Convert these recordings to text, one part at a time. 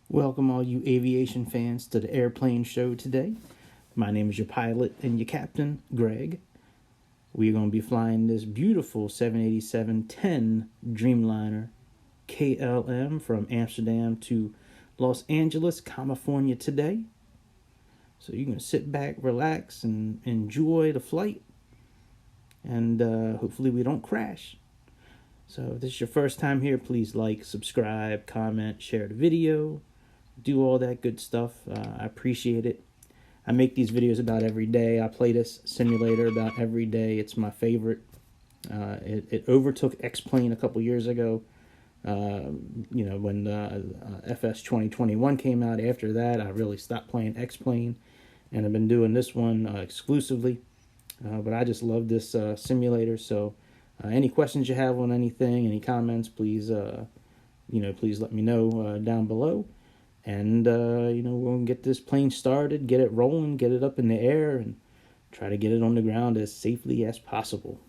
Welcome all you aviation fans to the airplane show today. My name is your pilot and your captain, Greg. We're going to be flying this beautiful 787-10 Dreamliner KLM from Amsterdam to Los Angeles, California today. So you're going to sit back, relax, and enjoy the flight. And hopefully we don't crash. So if this is your first time here, please like, subscribe, comment, share the video. Do all that good stuff. I appreciate it. I make these videos about every day. I play this simulator about every day. It's my favorite. It overtook X-Plane a couple years ago. When FS 2021 came out. After that, I really stopped playing X-Plane, and I've been doing this one exclusively. But I just love this simulator. So any questions you have on anything, any comments, please, please let me know down below. And, we'll get this plane started, get it rolling, get it up in the air, and try to get it on the ground as safely as possible.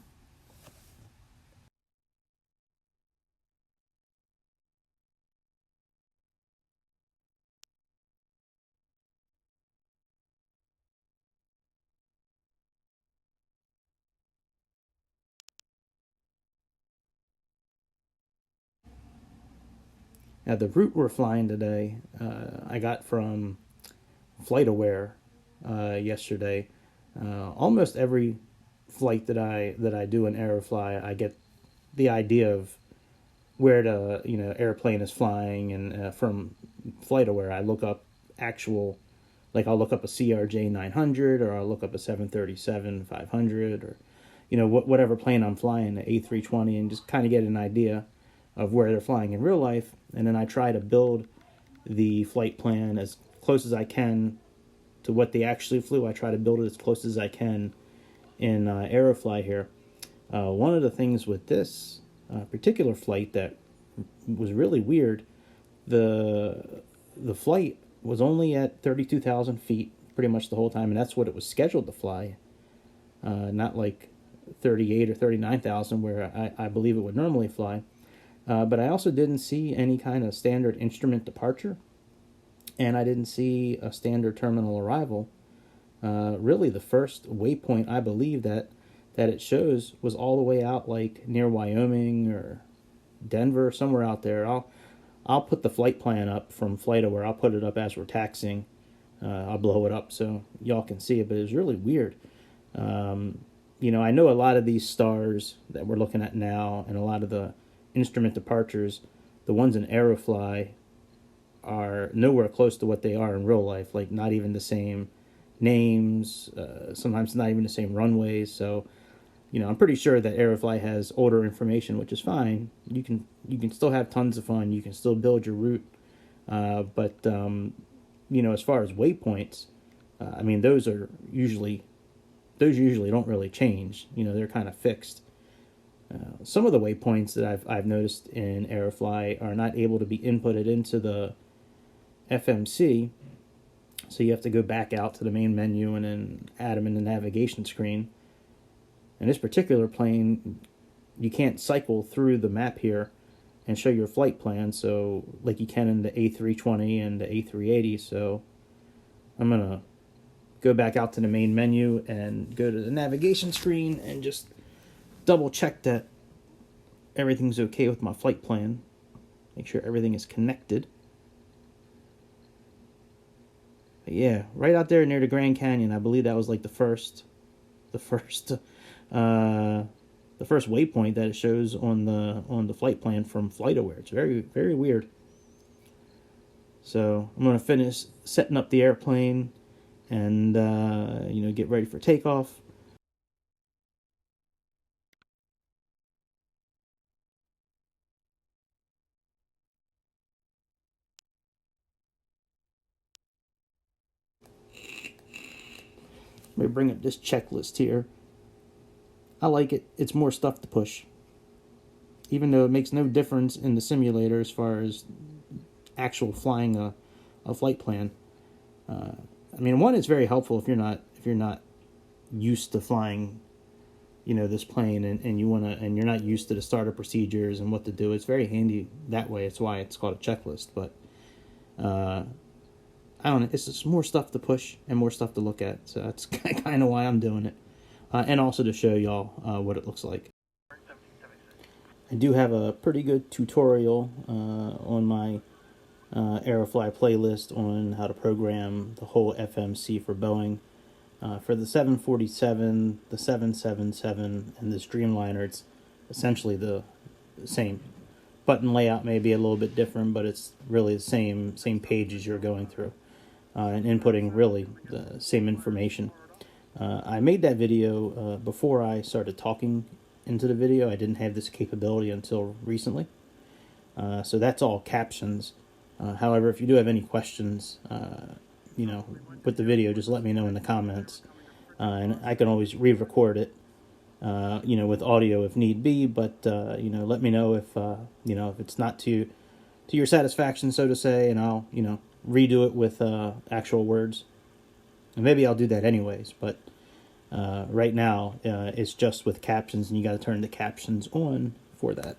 Now, the route we're flying today, I got from Flight yesterday. Almost every flight that I do in Aerofly, I get the idea of where the airplane is flying, and from Flight I look up actual, like I'll look up a CRJ 900, or I'll look up a 737-500, or whatever plane I'm flying, the A320, and just kind of get an idea of where they're flying in real life. And then I try to build the flight plan as close as I can to what they actually flew. I try to build it as close as I can in Aerofly here. One of the things with this particular flight that was really weird, the flight was only at 32,000 feet pretty much the whole time, and that's what it was scheduled to fly. Not like 38 or 39,000 where I believe it would normally fly. But I also didn't see any kind of standard instrument departure, and I didn't see a standard terminal arrival. Really, the first waypoint I believe that it shows was all the way out, like near Wyoming or Denver, somewhere out there. I'll put the flight plan up from Flight Aware. I'll put it up as we're taxiing. I'll blow it up so y'all can see it, but it was really weird. I know a lot of these stars that we're looking at now, and a lot of the instrument departures, the ones in Aerofly, are nowhere close to what they are in real life. Like, not even the same names, sometimes not even the same runways. So I'm pretty sure that Aerofly has older information, which is fine. You can still have tons of fun, you can still build your route, but as far as waypoints, those usually don't really change. They're kind of fixed. Some of the waypoints that I've noticed in Aerofly are not able to be inputted into the FMC, so you have to go back out to the main menu and then add them in the navigation screen. In this particular plane, you can't cycle through the map here and show your flight plan, so like you can in the A320 and the A380. So I'm gonna go back out to the main menu and go to the navigation screen and just double check that everything's okay with my flight plan. Make sure everything is connected. But yeah, right out there near the Grand Canyon, I believe that was like the first waypoint that it shows on the flight plan from Flight Aware. It's very, very weird. So I'm gonna finish setting up the airplane and get ready for takeoff. Let me bring up this checklist here. I like it. It's more stuff to push. Even though it makes no difference in the simulator as far as actual flying a flight plan. One, it's very helpful if you're not used to flying, this plane, and you're not used to the startup procedures and what to do. It's very handy that way. It's why it's called a checklist. But I don't know, it's just more stuff to push and more stuff to look at, so that's kind of why I'm doing it. And also to show y'all what it looks like. I do have a pretty good tutorial on my Aerofly playlist on how to program the whole FMC for Boeing. For the 747, the 777, and the Streamliner, it's essentially the same. Button layout may be a little bit different, but it's really the same pages you're going through, and inputting really the same information. I made that video before I started talking into the video. I didn't have this capability until recently, so that's all captions. However, if you do have any questions, with the video, just let me know in the comments, and I can always re-record it, with audio if need be. But let me know if it's not to your satisfaction, so to say, and I'll redo it with actual words. And maybe I'll do that anyways, but right now it's just with captions, and you got to turn the captions on for that.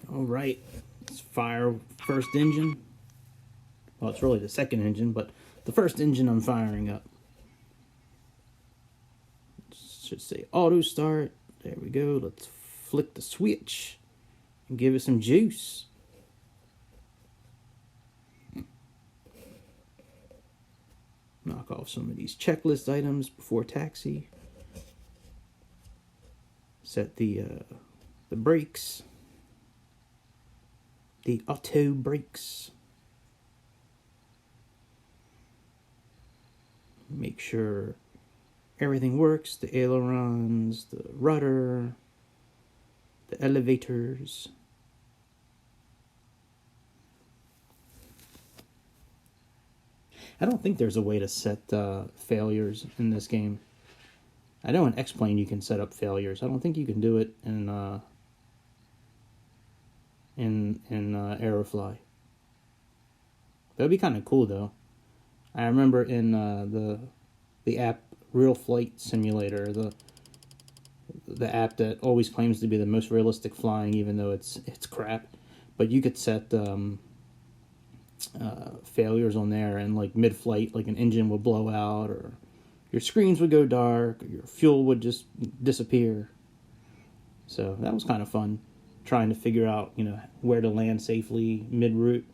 All right, let's fire first engine. Well, it's really the second engine, but the first engine I'm firing up. Should say auto start. There we go. Let's flick the switch and give it some juice. Knock off some of these checklist items before taxi. Set the brakes. The auto brakes. Make sure everything works. The ailerons, the rudder, the elevators. I don't think there's a way to set failures in this game. I know in X-Plane you can set up failures. I don't think you can do it in Aerofly. That'd be kind of cool though. I remember in the app Real Flight Simulator, the app that always claims to be the most realistic flying, even though it's crap. But you could set failures on there, and like mid-flight, like an engine would blow out, or your screens would go dark, or your fuel would just disappear. So that was kind of fun, trying to figure out where to land safely mid-route,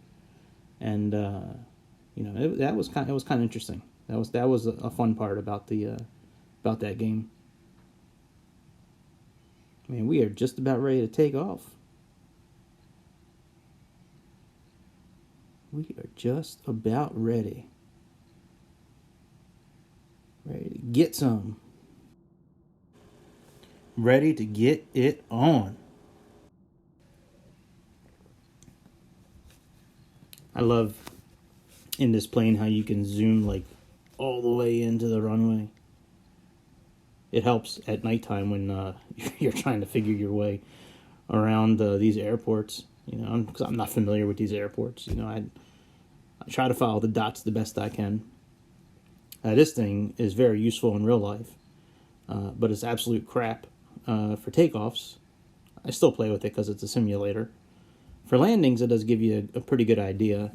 and it was kind of interesting. That was a fun part about that game. Man, we are just about ready to take off. We are just about ready. Ready to get some. Ready to get it on. I love in this plane how you can zoom like all the way into the runway. It helps at nighttime when you're trying to figure your way around these airports. Because I'm not familiar with these airports. I try to follow the dots the best I can. This thing is very useful in real life, but it's absolute crap for takeoffs. I still play with it because it's a simulator. For landings, it does give you a pretty good idea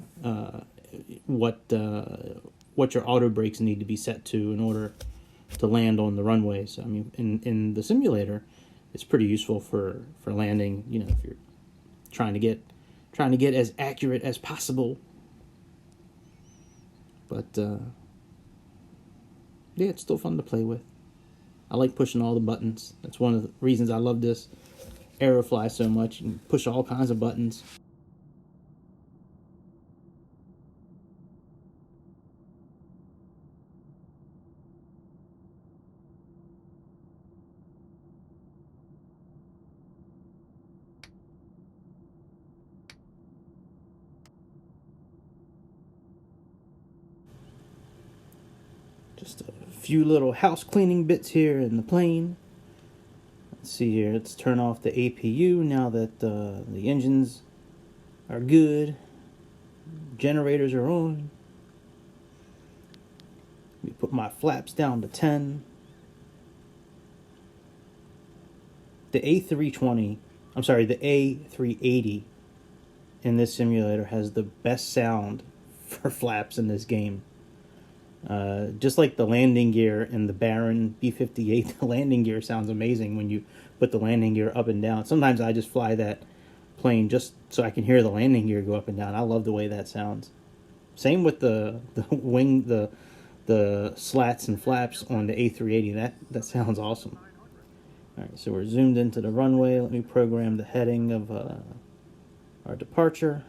what your auto brakes need to be set to in order to land on the runways. I mean, in the simulator, it's pretty useful for landing. If you're trying to get as accurate as possible. But yeah, it's still fun to play with. I like pushing all the buttons. That's one of the reasons I love this. Aerofly so much. You can push all kinds of buttons. Just a few little house cleaning bits here in the plane. Let's see here. Let's turn off the APU now that the engines are good. Generators are on. Let me put my flaps down to 10. The A320, I'm sorry, the A380 in this simulator has the best sound for flaps in this game. Just like the landing gear in the Baron B-58, the landing gear sounds amazing when you put the landing gear up and down. Sometimes I just fly that plane just so I can hear the landing gear go up and down. I love the way that sounds. Same with the wing, the slats and flaps on the A380. That sounds awesome. All right, so we're zoomed into the runway. Let me program the heading of our departure.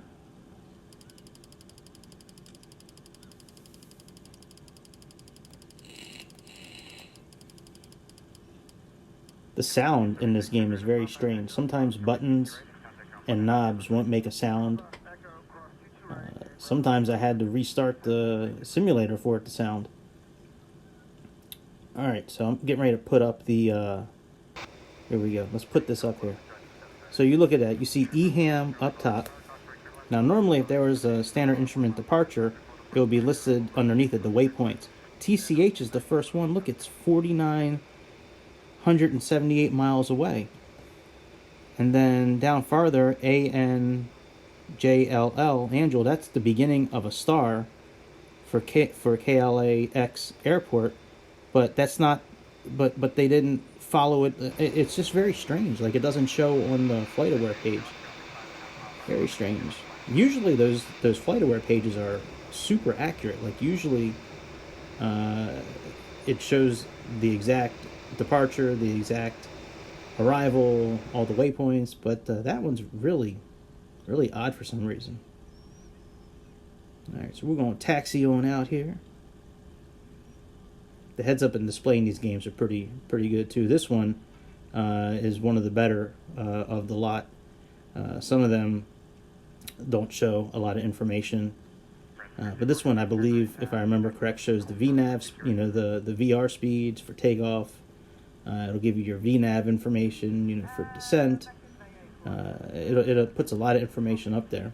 The sound in this game is very strange. Sometimes buttons and knobs won't make a sound. Sometimes I had to restart the simulator for it to sound. Alright, so I'm getting ready to put up the... here we go. Let's put this up here. So you look at that. You see EHAM up top. Now normally if there was a standard instrument departure, it would be listed underneath it, the waypoints. TCH is the first one. Look, it's 4,978 miles away. And then down farther, ANJLL, Angel, that's the beginning of a star for KLAX airport, but that's not, but they didn't follow it. It's just very strange. Like, it doesn't show on the FlightAware page. Very strange. Usually those FlightAware pages are super accurate. Like, usually it shows the exact departure, the exact arrival, all the waypoints, but that one's really odd for some reason. Alright, so we're going to taxi on out here. The heads-up and display in these games are pretty good too. This one is one of the better of the lot. Some of them don't show a lot of information, but this one, I believe, if I remember correct, shows the VNAV, the VR speeds for takeoff. It'll give you your VNAV information, for descent. It puts a lot of information up there.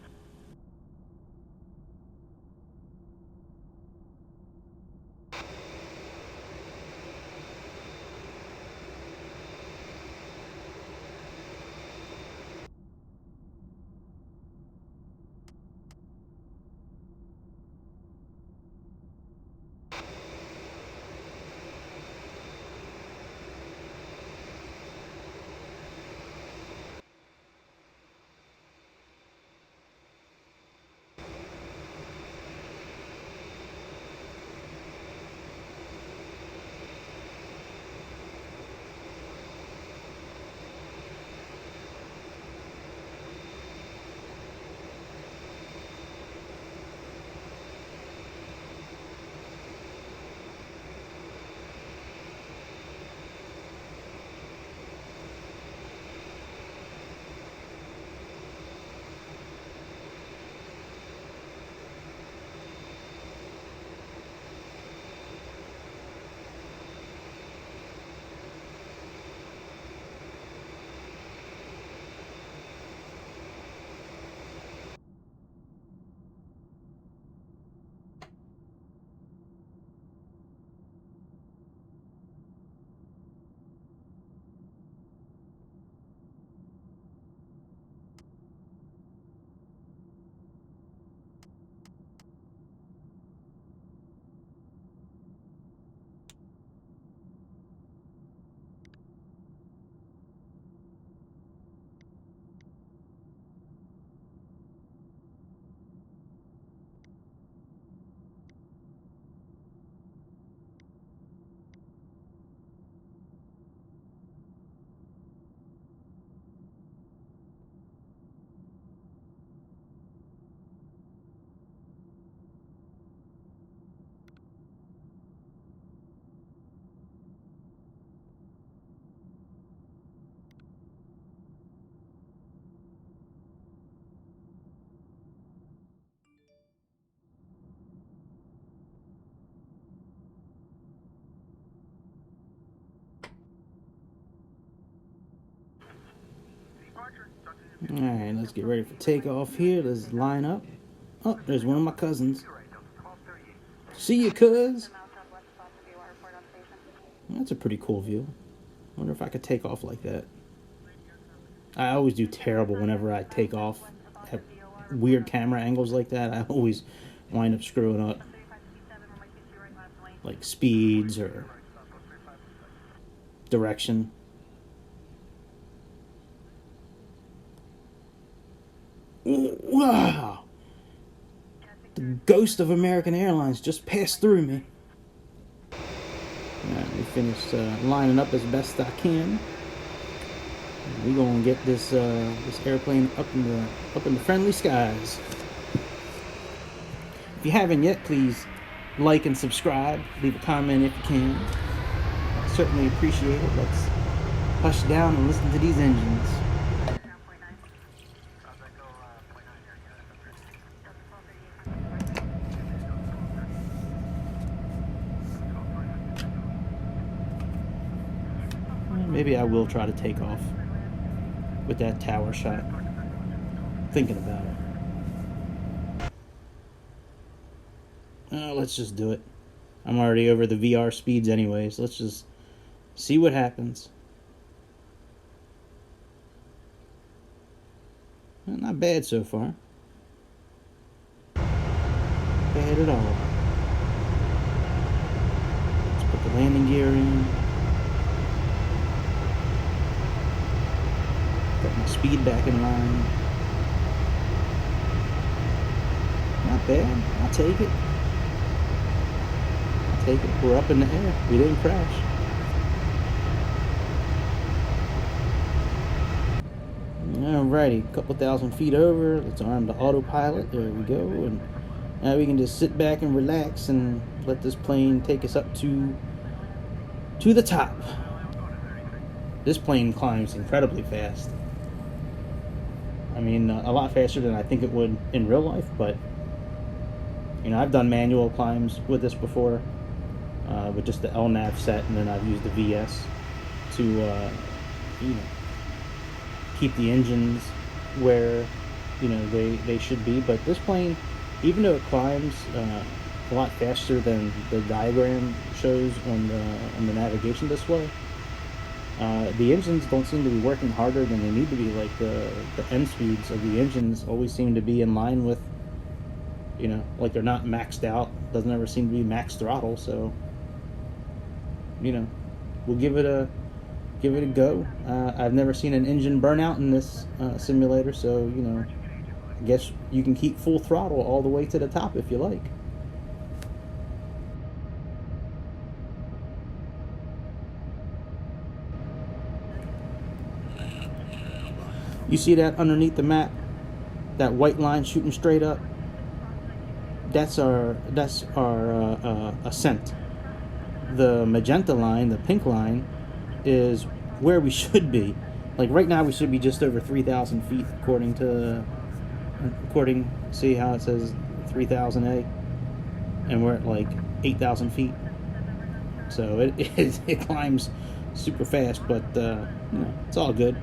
Alright, let's get ready for takeoff here. Let's line up. Oh, there's one of my cousins. See you, cuz. That's a pretty cool view. I wonder if I could take off like that. I always do terrible whenever I take off at weird camera angles like that. I always wind up screwing up, like speeds or direction. Wow! The ghost of American Airlines just passed through me. Alright, we finished lining up as best I can. We're gonna get this airplane up in the friendly skies. If you haven't yet, please like and subscribe. Leave a comment if you can. I certainly appreciate it. Let's hush down and listen to these engines. Maybe I will try to take off with that tower shot. Thinking about it. Let's just do it. I'm already over the VR speeds anyways. Let's just see what happens. Not bad so far. Bad at all. Let's put the landing gear in. Got my speed back in line. Not bad. I'll take it. I'll take it. We're up in the air. We didn't crash. Alrighty, a couple thousand feet over. Let's arm the autopilot. There we go. And now we can just sit back and relax and let this plane take us up to the top. This plane climbs incredibly fast. I mean, a lot faster than I think it would in real life, but you know, I've done manual climbs with this before, with just the LNAV set, and then I've used the VS to, you know, keep the engines where, you know, they should be. But this plane, even though it climbs a lot faster than the diagram shows on the navigation display, the engines don't seem to be working harder than they need to be. Like the end speeds of the engines always seem to be in line with, you know, like they're not maxed out. Doesn't ever seem to be max throttle. So, you know, we'll give it a go. I've never seen an engine burn out in this simulator, so you know, I guess you can keep full throttle all the way to the top if you like. You see that underneath the map, that white line shooting straight up? That's our ascent. The magenta line, the pink line, is where we should be. Like right now, we should be just over 3,000 feet, see how it says 3,000A, and we're at like 8,000 feet. So it climbs super fast, but you know, it's all good.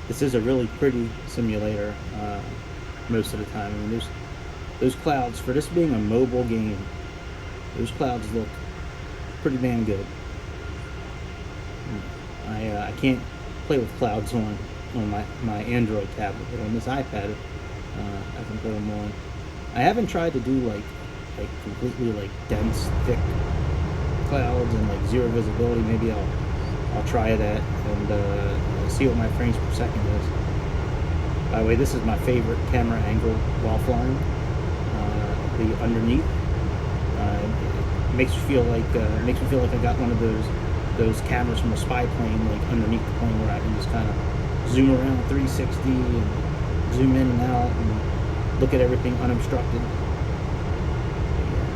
This is a really pretty simulator most of the time. I mean, there's those clouds, for this being a mobile game, those clouds look pretty damn good. I can't play with clouds on my Android tablet, but on this iPad, I can put them on. I haven't tried to do like completely like dense, thick clouds and like zero visibility. Maybe I'll try that and see what my frames per second is. By the way, this is my favorite camera angle while flying. The underneath makes me feel like I got one of those cameras from a spy plane, like underneath the plane, where I can just kind of zoom around 360 and zoom in and out and look at everything unobstructed. Yeah.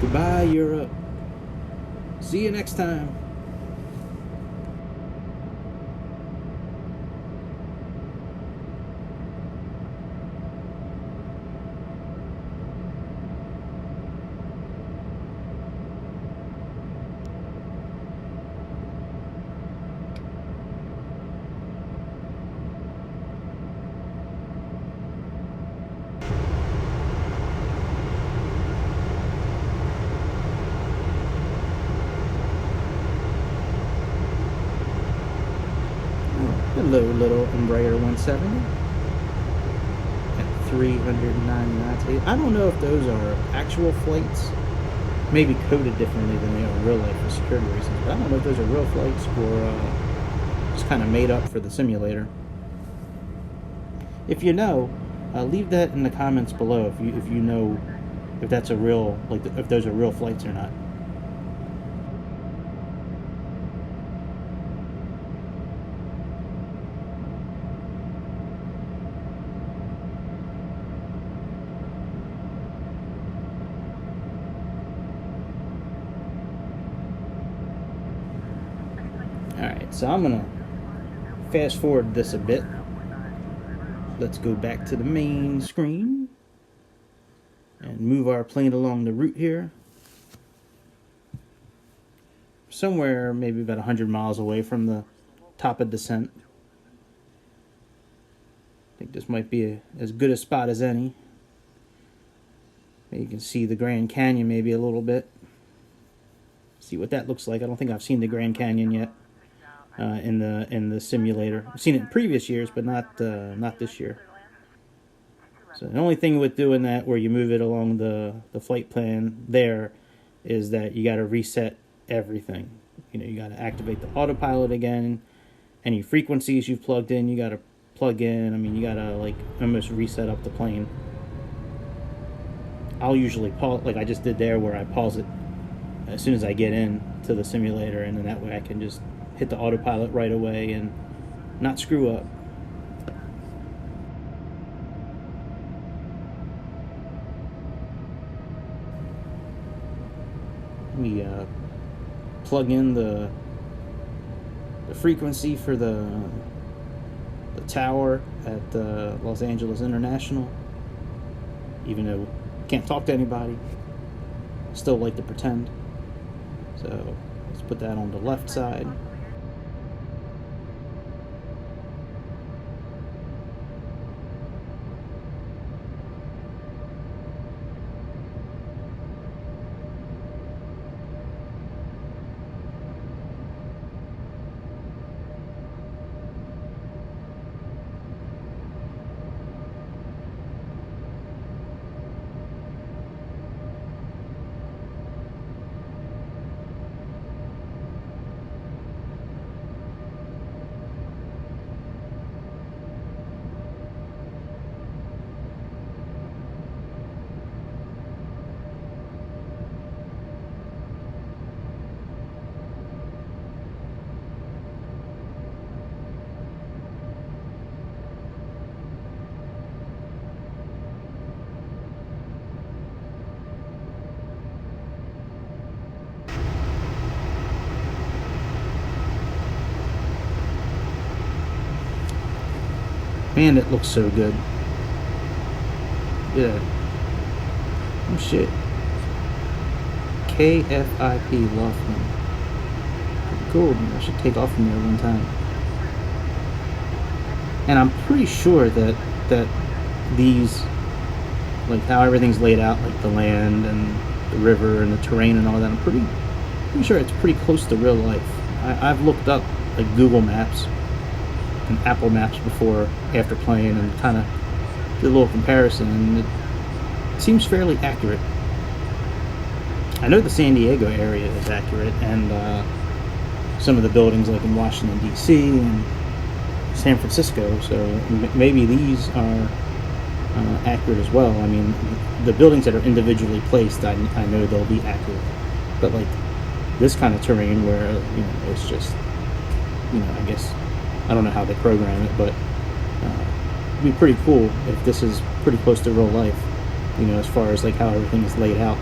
Goodbye, Europe. See you next time. Hello, little Embraer 170 at 390 knots. I don't know if those are actual flights, maybe coded differently than they are in real life for security reasons, but I don't know if those are real flights or just kind of made up for the simulator. If you know, leave that in the comments below if you know if that's a real, like, if those are real flights or not. Alright, so I'm gonna fast forward this a bit. Let's go back to the main screen and move our plane along the route here. Somewhere maybe about 100 miles away from the top of descent. I think this might be as good a spot as any. You can see the Grand Canyon maybe a little bit. See what that looks like. I don't think I've seen the Grand Canyon yet. In the simulator. I've seen it in previous years, but not this year. So the only thing with doing that, where you move it along the flight plan there, is that you got to reset everything. You know, you got to activate the autopilot again. Any frequencies you've plugged in, you got to plug in. I mean, you got to like almost reset up the plane. I'll usually pause, like I just did there, where I pause it as soon as I get in to the simulator, and then that way I can just hit the autopilot right away and not screw up. We plug in the frequency for the tower at Los Angeles International. Even though I can't talk to anybody, I still like to pretend. So let's put that on the left side. Man, it looks so good. Yeah. Oh shit. KFIP Laughlin. Pretty cool. I should take off from there one time. And I'm pretty sure that these like how everything's laid out, like the land and the river and the terrain and all that. I'm pretty sure it's pretty close to real life. I've looked up like Google Maps and Apple Maps before after playing and kind of did a little comparison, and it seems fairly accurate. I know the San Diego area is accurate, and some of the buildings like in Washington D.C. and San Francisco, so maybe these are accurate as well. I mean, the buildings that are individually placed, I know they'll be accurate, but like this kind of terrain where it's just I guess I don't know how they program it, but it'd be pretty cool if this is pretty close to real life, as far as like how everything is laid out.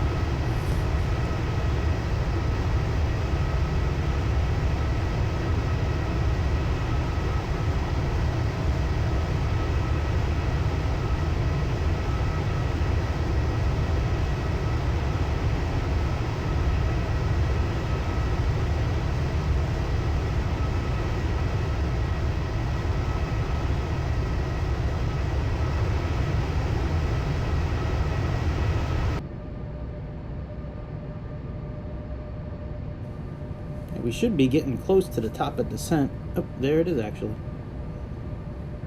We should be getting close to the top of descent. Oh, there it is actually.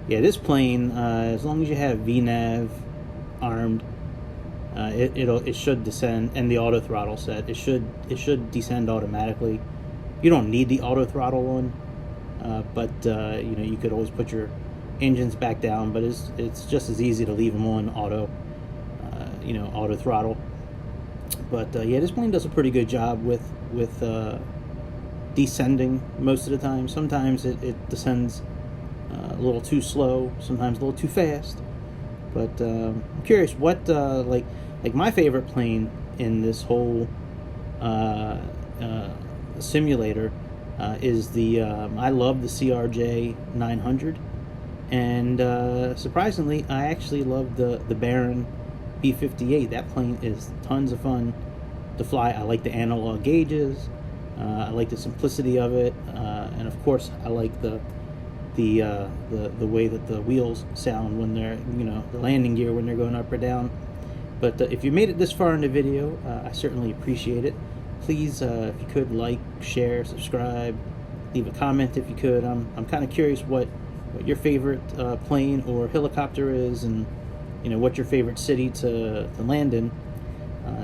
Yeah, this plane, as long as you have VNAV armed, it should descend, and the auto throttle set. It should descend automatically. You don't need the auto throttle on, but you could always put your engines back down. But it's just as easy to leave them on auto, auto throttle. But yeah, this plane does a pretty good job with descending most of the time. Sometimes it descends a little too slow, sometimes a little too fast. But I'm curious what like my favorite plane in this whole simulator is the I love the CRJ 900, and surprisingly I actually love the Baron B-58. That plane is tons of fun to fly. I like the analog gauges. I like the simplicity of it, and of course, I like the way that the wheels sound when they're, the landing gear when they're going up or down. But if you made it this far in the video, I certainly appreciate it. Please, if you could, like, share, subscribe, leave a comment if you could. I'm kind of curious what your favorite plane or helicopter is, and what your favorite city to land in.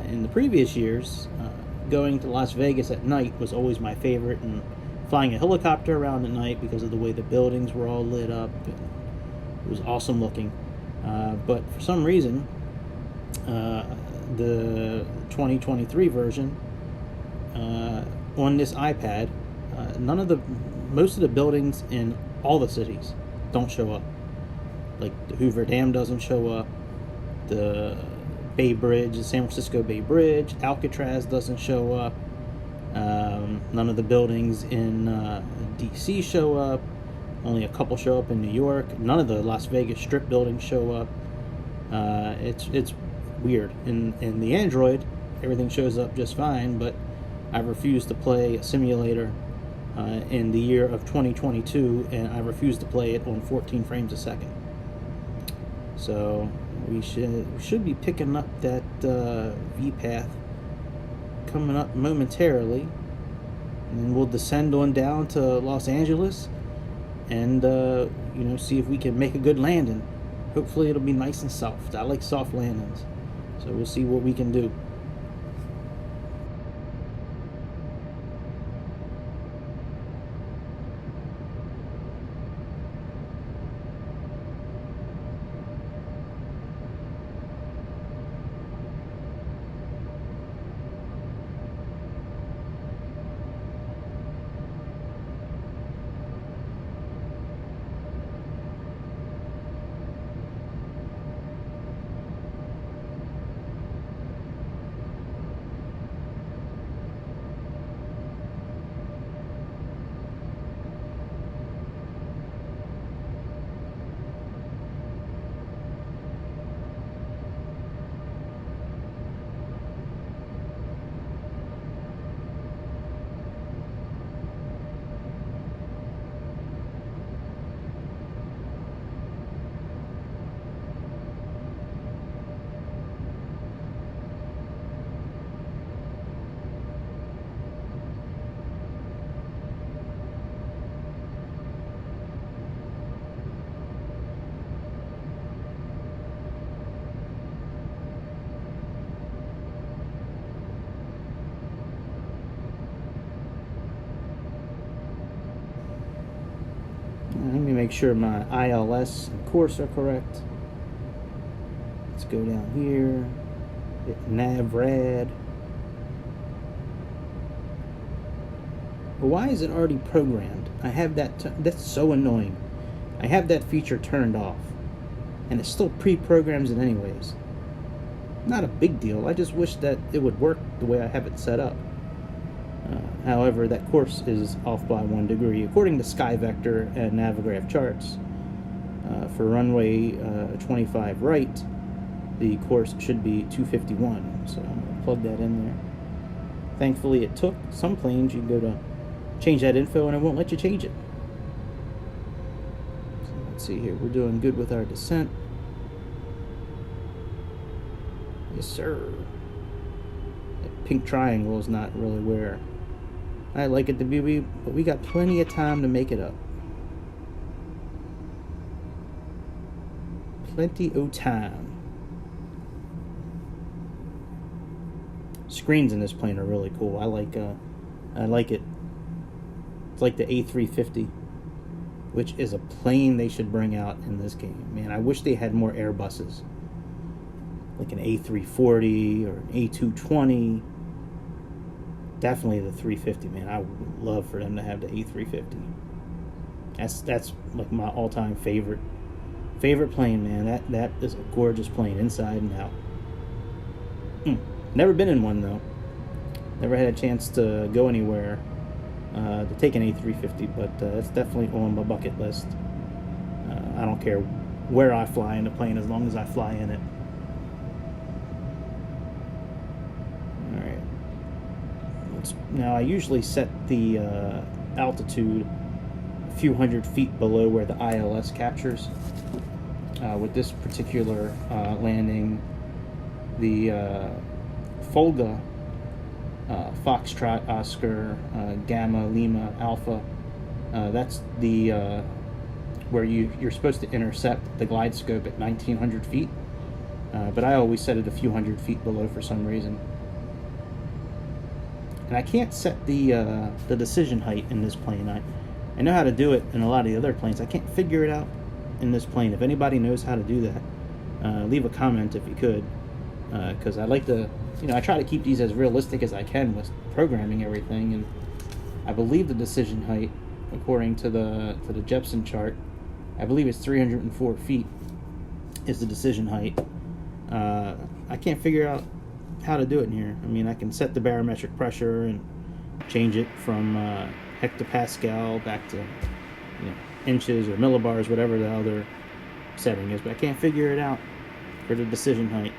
In the previous years, going to Las Vegas at night was always my favorite, and flying a helicopter around at night because of the way the buildings were all lit up. It was awesome looking. But for some reason, the 2023 version on this iPad, most of the buildings in all the cities don't show up. Like the Hoover Dam doesn't show up. The Bay Bridge, the San Francisco Bay Bridge, Alcatraz doesn't show up. None of the buildings in DC show up. Only a couple show up in New York. None of the Las Vegas Strip buildings show up. It's weird. In the Android, everything shows up just fine, but I refuse to play a simulator in the year of 2022, and I refuse to play it on 14 frames a second. So we should be picking up that V-path coming up momentarily, and then we'll descend on down to Los Angeles and see if we can make a good landing. Hopefully it'll be nice and soft. I like soft landings, so we'll see what we can do. make sure my ILS and course are correct. Let's go down here, hit NavRad. But why is it already programmed? I have that, that's so annoying. I have that feature turned off, and it still pre-programs it anyways. Not a big deal, I just wish that it would work the way I have it set up. However, that course is off by 1 degree. According to SkyVector and Navigraph charts, for runway 25 right, the course should be 251. So I'm going to plug that in there. Thankfully, it took. Some planes, you can go to change that info and it won't let you change it. So let's see here. We're doing good with our descent. Yes, sir. That pink triangle is not really where I like it to be, but we got plenty of time to make it up. Plenty of time. Screens in this plane are really cool. I like it. It's like the A350, which is a plane they should bring out in this game. Man, I wish they had more Airbuses, like an A340 or an A220. Definitely the 350, man. I would love for them to have the A350. That's like my all-time favorite plane, man. That is a gorgeous plane, inside and out. Never been in one though. Never had a chance to go anywhere to take an A350, but it's definitely on my bucket list. I don't care where I fly in the plane as long as I fly in it. Now I usually set the altitude a few hundred feet below where the ILS captures. With this particular landing, the Folga Foxtrot Oscar Gamma Lima Alpha, that's the where you're supposed to intercept the Glidescope at 1900 feet, but I always set it a few hundred feet below for some reason. And I can't set the decision height in this plane. I know how to do it in a lot of the other planes. I can't figure it out in this plane. If anybody knows how to do that, leave a comment if you could, because I like to, I try to keep these as realistic as I can with programming everything. And I believe the decision height, according to the Jepson chart, I believe it's 304 feet is the decision height. I can't figure out how to do it in here. I mean, I can set the barometric pressure and change it from hectopascal back to inches or millibars, whatever the other setting is, but I can't figure it out for the decision height.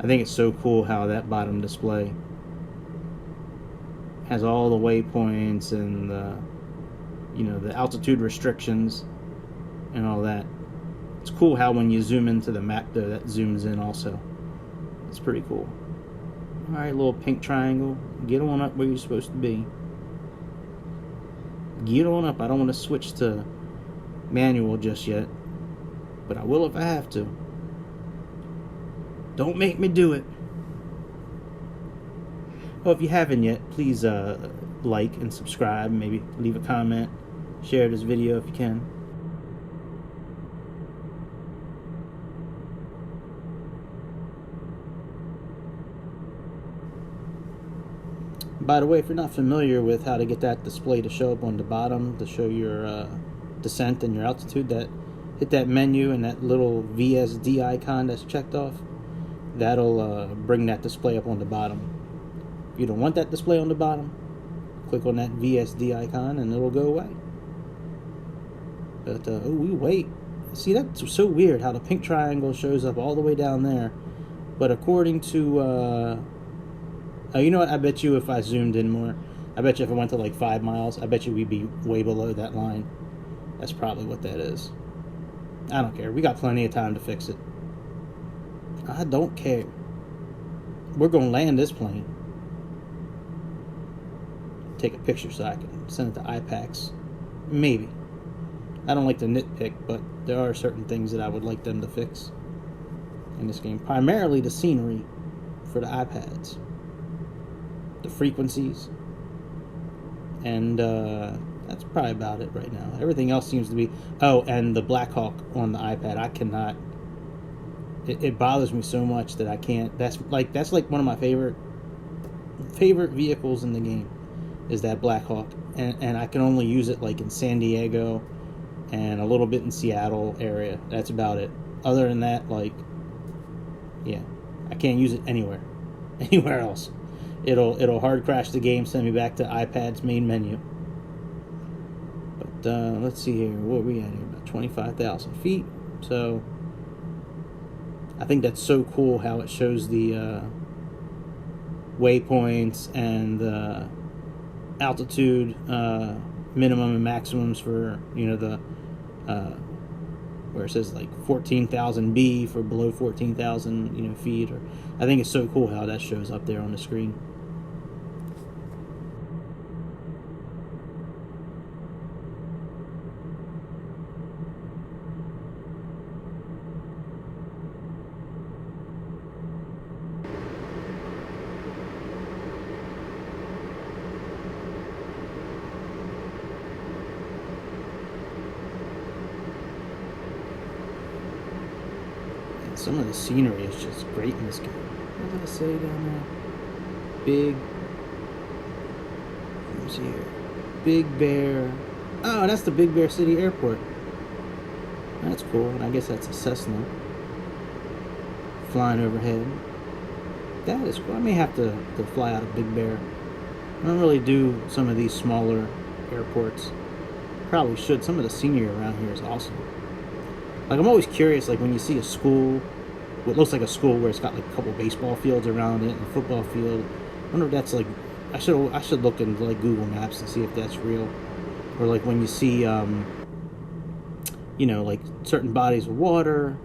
I think it's so cool how that bottom display has all the waypoints and the, you know, the altitude restrictions and all that. It's cool how when you zoom into the map though, that zooms in also. It's pretty cool. Alright, little pink triangle. Get on up where you're supposed to be. Get on up. I don't want to switch to manual just yet, but I will if I have to. Don't make me do it. Oh, if you haven't yet, please like and subscribe. Maybe leave a comment. Share this video if you can. By the way, if you're not familiar with how to get that display to show up on the bottom to show your descent and your altitude, hit that menu and that little VSD icon that's checked off. That'll bring that display up on the bottom. If you don't want that display on the bottom, click on that VSD icon and it'll go away. But oh, we wait. See, that's so weird how the pink triangle shows up all the way down there. But according to you know what? I bet you if I zoomed in more, I bet you if I went to like 5 miles, I bet you we'd be way below that line. That's probably what that is. I don't care. We got plenty of time to fix it. I don't care. We're going to land this plane. Take a picture so I can send it to IPAX. Maybe. I don't like to nitpick, but there are certain things that I would like them to fix in this game. Primarily the scenery for the iPads. The frequencies. And that's probably about it right now. Everything else seems to be... Oh, and the Black Hawk on the iPad. I cannot... It bothers me so much that I can't... That's like one of my favorite vehicles in the game. Is that Black Hawk. And I can only use it like in San Diego and a little bit in Seattle area. That's about it. Other than that, like... Yeah. I can't use it anywhere. Anywhere else. It'll hard crash the game, send me back to iPad's main menu. But let's see here. What are we at here? About 25,000 feet. So I think that's so cool how it shows the waypoints and the altitude minimum and maximums for, you know, the where it says like 14,000 B for below 14,000, you know, feet. Or I think it's so cool how that shows up there on the screen. Some of the scenery is just great in this game. What did I say down there? Big... Let me see here. Big Bear... Oh, that's the Big Bear City Airport. That's cool. And I guess that's a Cessna. Flying overhead. That is cool. I may have to fly out of Big Bear. I don't really do some of these smaller airports. Probably should. Some of the scenery around here is awesome. Like, I'm always curious, like, when you see a school, what looks like a school where it's got, like, a couple baseball fields around it and a football field. I wonder if that's, like, I should look into, like, Google Maps and see if that's real. Or, like, when you see, you know, like, certain bodies of water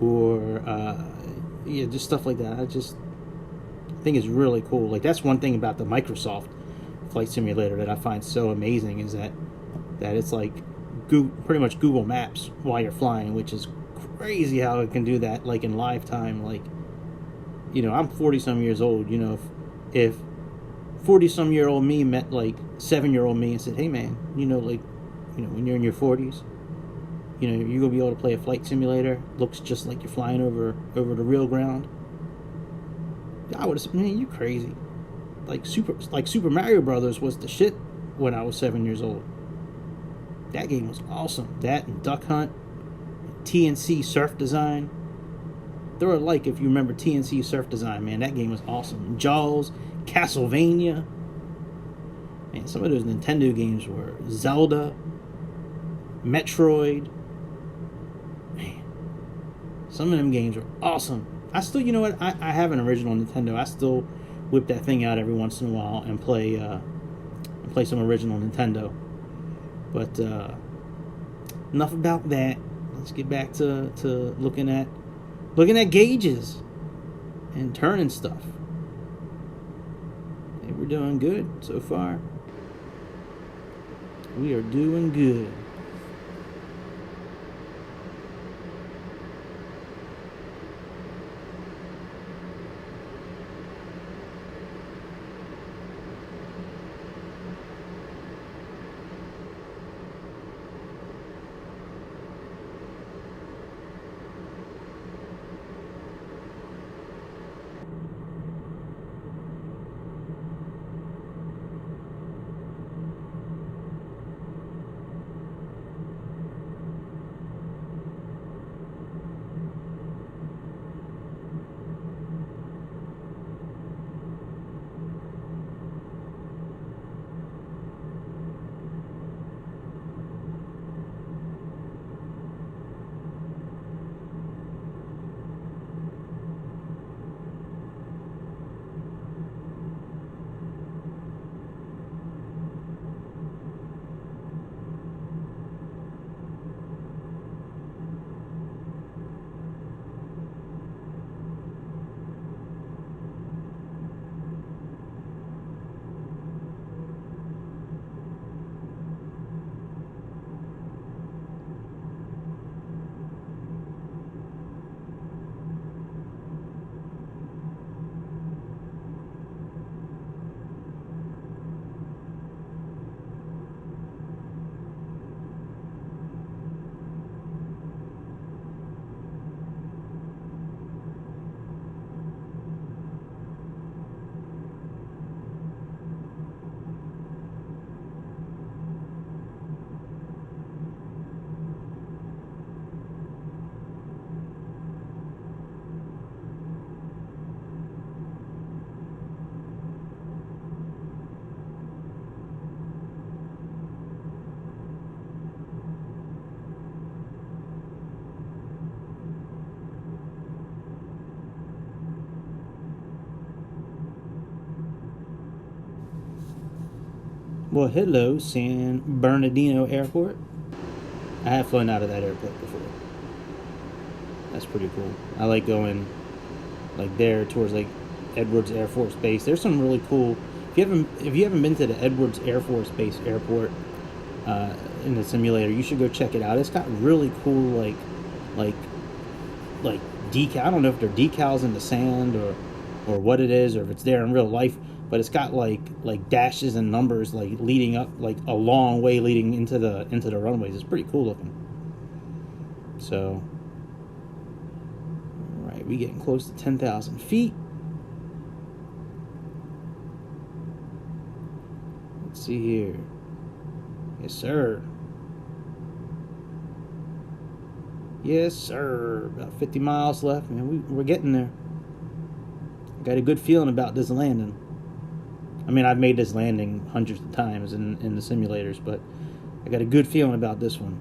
or, yeah, just stuff like that. I think it's really cool. Like, that's one thing about the Microsoft Flight Simulator that I find so amazing is that it's, like, pretty much Google Maps while you're flying, which is crazy how it can do that, like in live time. Like, you know, I'm 40-some years old. You know, if 40-some-year-old me met like 7-year-old me and said, "Hey, man, you know, like, you know, when you're in your 40s, you know, you're gonna be able to play a flight simulator. Looks just like you're flying over the real ground." I would have said, "Man, you crazy." Like Super Mario Brothers was the shit when I was 7 years old. That game was awesome. That and Duck Hunt, TNC Surf Design. They're alike if you remember TNC Surf Design, man. That game was awesome. Jaws, Castlevania. Man, some of those Nintendo games were Zelda, Metroid. Man, some of them games were awesome. I still, you know what? I have an original Nintendo. I still whip that thing out every once in a while and play some original Nintendo. But enough about that. Let's get back to looking at gauges and turning stuff. Hey, we're doing good so far. We are doing good. Well, hello, San Bernardino Airport. I have flown out of that airport before. That's pretty cool. I like going like there towards like Edwards Air Force Base. There's some really cool. If you haven't been to the Edwards Air Force Base airport in the simulator, you should go check it out. It's got really cool like like decal. I don't know if they're decals in the sand or what it is, or if it's there in real life. But it's got like dashes and numbers like leading up like a long way leading into the runways. It's pretty cool looking. So, all right, we getting close to 10,000 feet. Let's see here. Yes, sir. Yes, sir. About 50 miles left, man. We're getting there. Got a good feeling about this landing. I mean, I've made this landing hundreds of times in the simulators, but I got a good feeling about this one.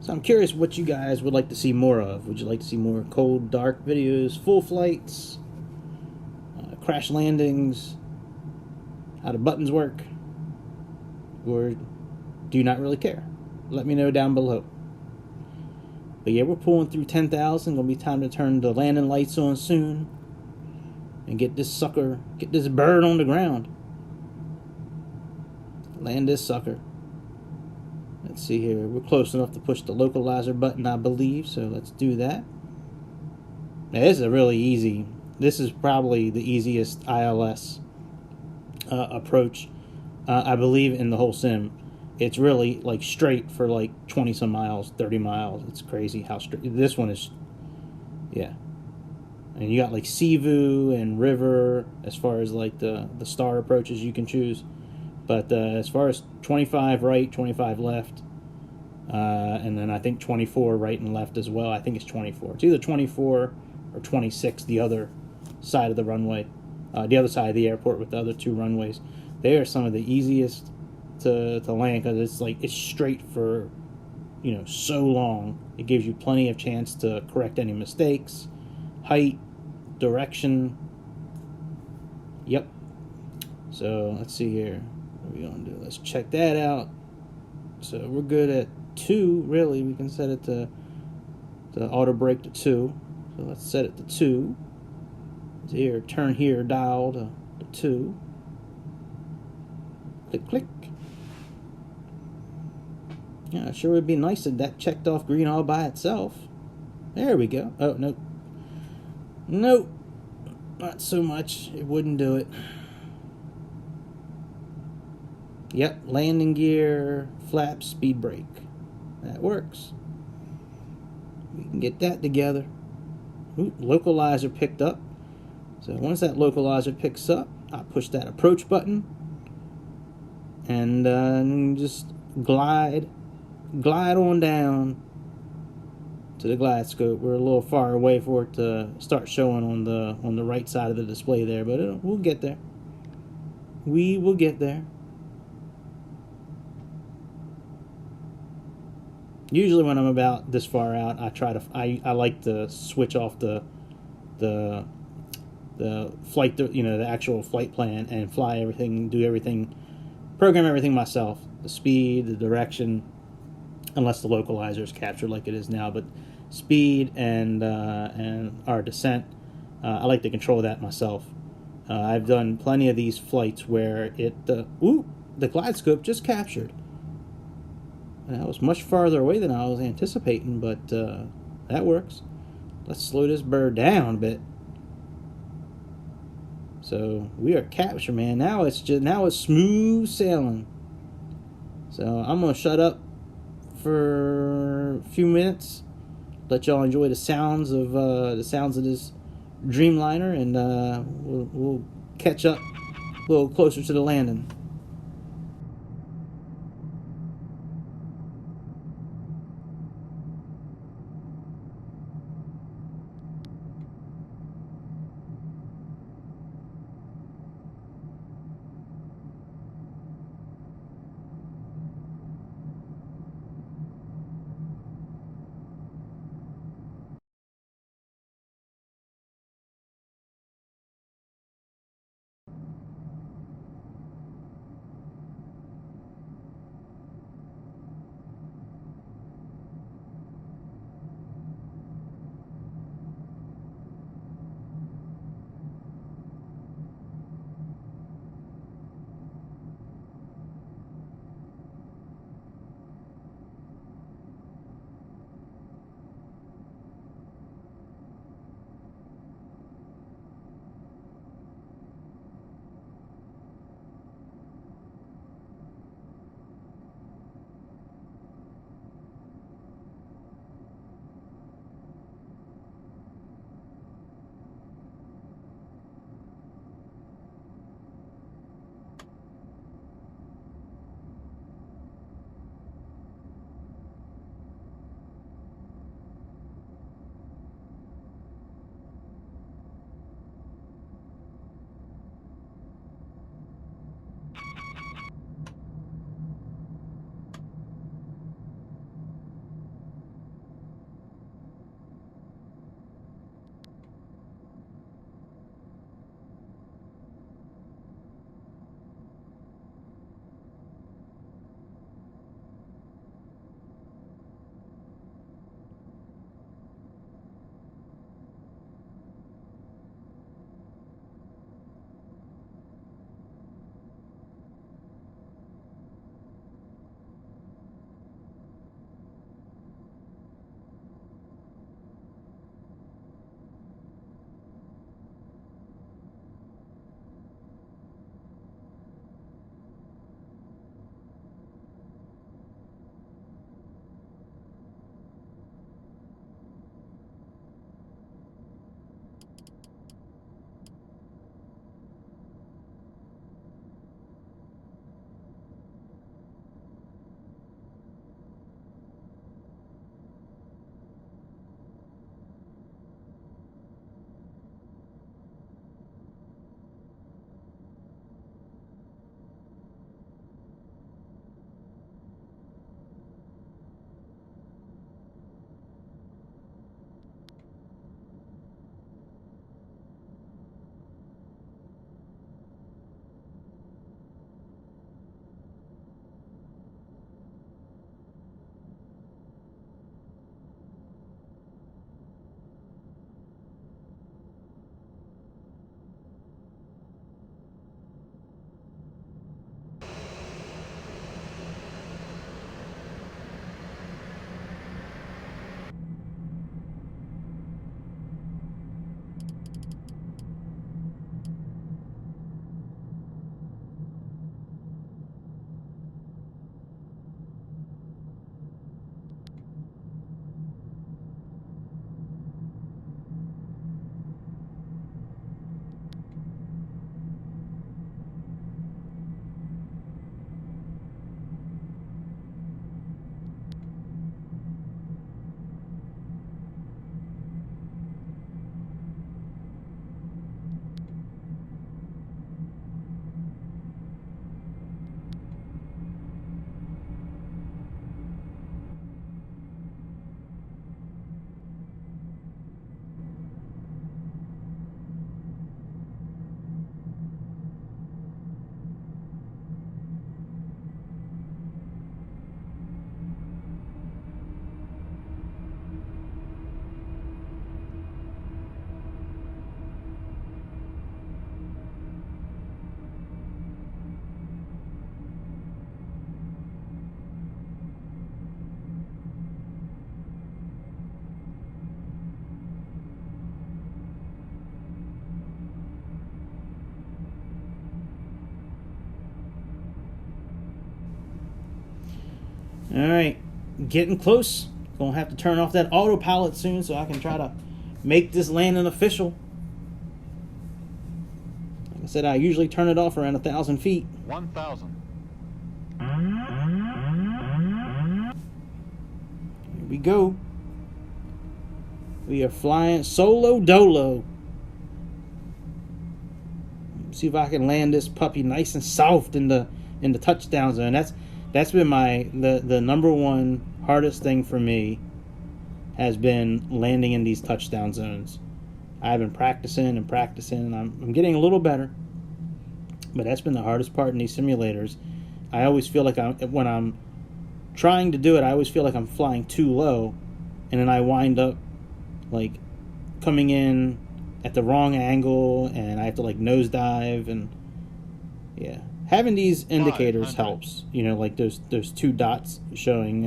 So I'm curious what you guys would like to see more of. Would you like to see more cold, dark videos, full flights, crash landings, how the buttons work, or do you not really care? Let me know down below. But yeah, we're pulling through 10,000. Gonna be time to turn the landing lights on soon and get this sucker, get this bird on the ground. Land this sucker. Let's see here. We're close enough to push the localizer button, I believe. So let's do that. Now, this is a really easy. This is probably the easiest ILS approach, I believe, in the whole sim. It's really like straight for like 20 some miles, 30 miles. It's crazy how straight. This one is, yeah. And you got like Sivu and River as far as like the star approaches you can choose. But as far as 25 right, 25 left, and then I think 24 right and left as well. I think it's 24. It's either 24 or 26, the other side of the runway, the other side of the airport with the other two runways. They are some of the easiest to land because it's like it's straight for, you know, so long. It gives you plenty of chance to correct any mistakes, height, direction. Yep. So let's see here. What are we gonna do? Let's check that out. So we're good at 2. Really, we can set it to auto brake to 2. So let's set it to 2. So here, turn here, dial to 2. Click, click. Yeah, it sure would be nice if that checked off green all by itself. There we go. Oh, nope. Nope. Not so much. It wouldn't do it. Yep, landing gear, flap, speed brake. That works. We can get that together. Ooh, localizer picked up. So once that localizer picks up, I push that approach button and just glide on down to the Glidescope. We're a little far away for it to start showing on the right side of the display there, but we'll get there. We will get there. Usually when I'm about this far out, I like to switch off the flight, the actual flight plan, and fly everything, do everything, program everything myself. The speed, the direction, unless the localizer is captured like it is now, but speed and our descent, I like to control that myself. I've done plenty of these flights where the Glidescope just captured. And that was much farther away than I was anticipating, but that works. Let's slow this bird down a bit. So we are captured, man. Now it's smooth sailing. So I'm gonna shut up for a few minutes, let y'all enjoy the sounds of this Dreamliner, and we'll catch up a little closer to the landing. All right, getting close. Gonna have to turn off that autopilot soon so I can try to make this landing official. Like I said, I usually turn it off around 1,000 feet. 1,000. Here we go. We are flying solo dolo. See if I can land this puppy nice and soft in the touchdown zone. That's been the number one hardest thing for me, has been landing in these touchdown zones. I've been practicing and I'm getting a little better, but that's been the hardest part in these simulators. I always feel like when I'm trying to do it, I always feel like I'm flying too low, and then I wind up like coming in at the wrong angle, and I have to like nosedive. And yeah, having these indicators helps. You know, like there's 2 dots showing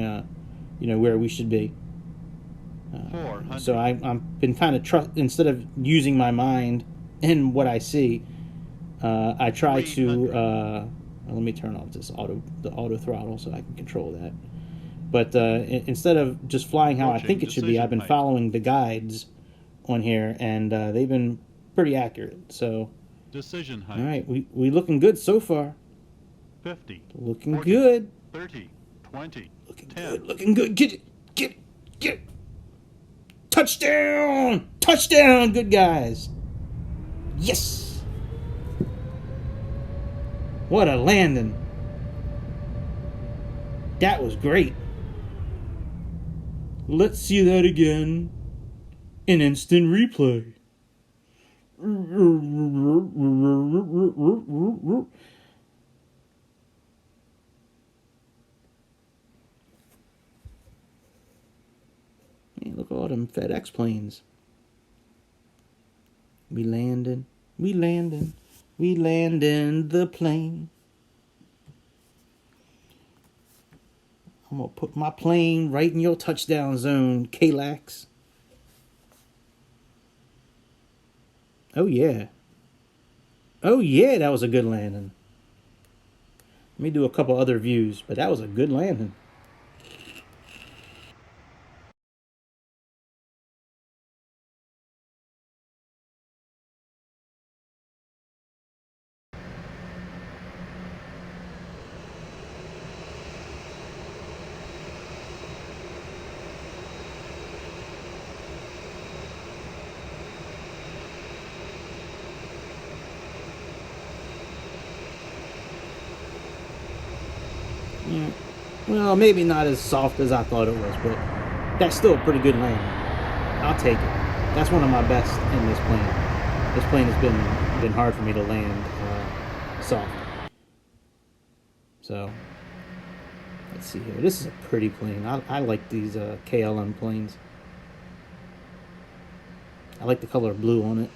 you know, where we should be. So I've been kind of instead of using my mind and what I see, I try to let me turn off the auto throttle so I can control that. But instead of just flying how I think it should be, I've been following the guides on here, and they've been pretty accurate. So decision height. All right, we looking good so far. 50. Looking 40, good. 30. 20. Looking 10. good. Looking good. Get it. Touchdown! Touchdown, good guys. Yes. What a landing. That was great. Let's see that again. An instant replay. Man, look at all them FedEx planes. We landing the plane. I'm gonna put my plane right in your touchdown zone, KLAX. Oh yeah, that was a good landing. Let me do a couple other views, but that was a good landing. Yeah. Well, maybe not as soft as I thought it was, but that's still a pretty good landing. I'll take it. That's one of my best in this plane. This plane has been hard for me to land soft. So let's see here. This is a pretty plane. I like these KLM planes. I like the color blue on it.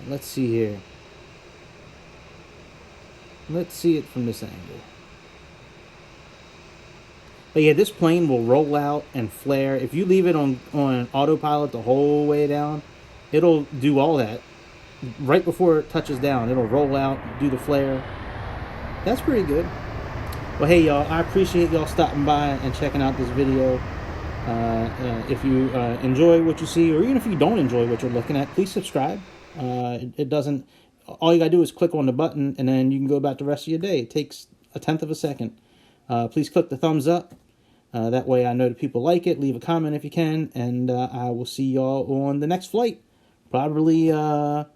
Let's see here. Let's see it from this angle. But yeah, this plane will roll out and flare. If you leave it on autopilot the whole way down, it'll do all that. Right before it touches down, it'll roll out, do the flare. That's pretty good. Well, hey, y'all, I appreciate y'all stopping by and checking out this video. If you enjoy what you see, or even if you don't enjoy what you're looking at, please subscribe. It doesn't... All you gotta do is click on the button, and then you can go about the rest of your day. It takes 1/10 of a second. Please click the thumbs up. That way I know that people like it. Leave a comment if you can, and I will see y'all on the next flight. Probably, I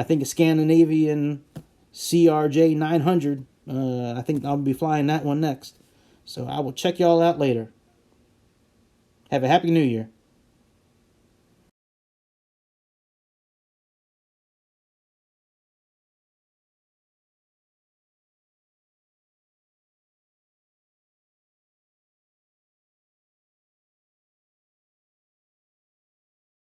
think a Scandinavian CRJ 900. I think I'll be flying that one next. So I will check y'all out later. Have a Happy New Year.